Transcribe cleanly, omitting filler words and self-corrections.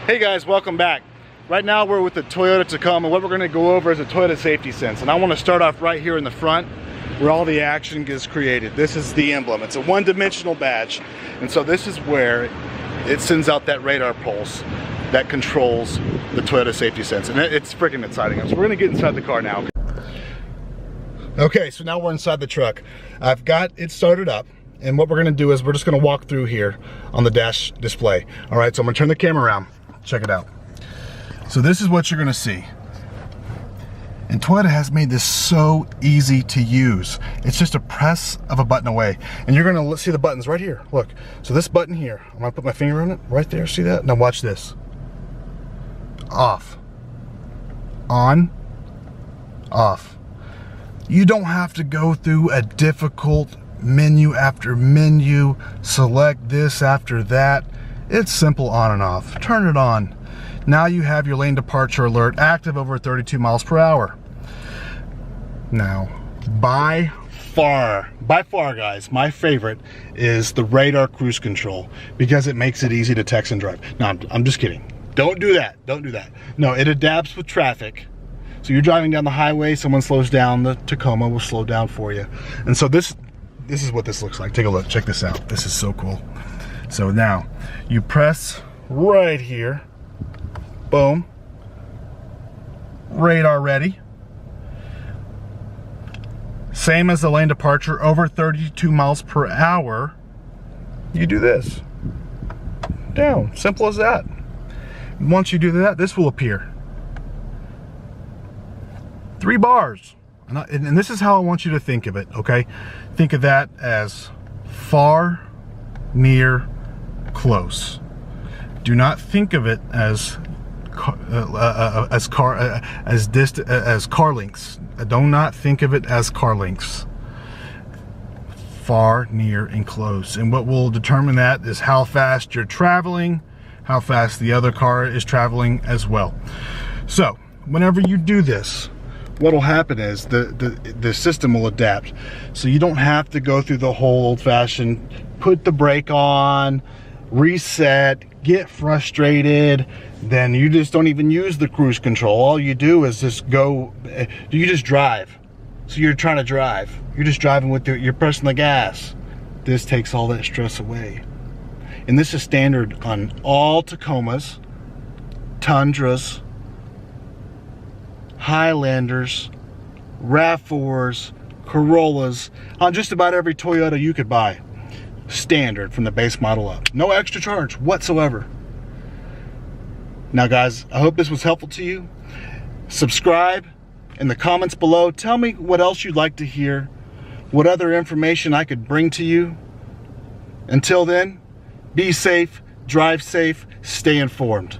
Hey guys, welcome back. Right now we're with the Toyota Tacoma. What we're going to go over is a Toyota safety sense. And I want to start off right here in the front where all the action gets created. This is the emblem. It's a one-dimensional badge. And so this is where it sends out that radar pulse that controls the Toyota safety sense. And it's freaking exciting. So we're going to get inside the car now. Okay, so now we're inside the truck. I've got it started up. And what we're going to do is we're just going to walk through here on the dash display. All right, so I'm going to turn the camera around. Check it out. So this is what you're gonna see. And Toyota has made this so easy to use. It's just a press of a button away. And you're gonna see the buttons right here. Look, so this button here, I'm gonna put my finger on it, right there, see that? Now watch this. Off. On. Off. You don't have to go through a difficult menu after menu, select this after that. It's simple on and off. Turn it on. Now you have your lane departure alert active over 32 miles per hour. Now, by far guys, my favorite is the radar cruise control because it makes it easy to text and drive. No, I'm just kidding. Don't do that. Don't do that. No, it adapts with traffic. So you're driving down the highway, someone slows down, the Tacoma will slow down for you. And so this is what this looks like. Take a look. Check this out. This is so cool. So now you press right here, boom, radar ready. Same as the lane departure over 32 miles per hour. You do this, down, simple as that. Once you do that, this will appear. 3 bars. And this is how I want you to think of it, okay? Think of that as far, near, close. Do not think of it as car links. Do not think of it as car links. Far, near, and close. And what will determine that is how fast you're traveling, how fast the other car is traveling as well. So whenever you do this, what will happen is the system will adapt. So you don't have to go through the whole old-fashioned put the brake on, reset, get frustrated, then you just don't even use the cruise control. All you do is just go, you just drive. So you're trying to drive. You're just driving with you're pressing the gas. This takes all that stress away. And this is standard on all Tacomas, Tundras, Highlanders, RAV4s, Corollas, on just about every Toyota you could buy. Standard from the base model up. No extra charge whatsoever. Now guys, I hope this was helpful to you. Subscribe in the comments below. Tell me what else you'd like to hear, what other information I could bring to you. Until then, be safe, drive safe, stay informed.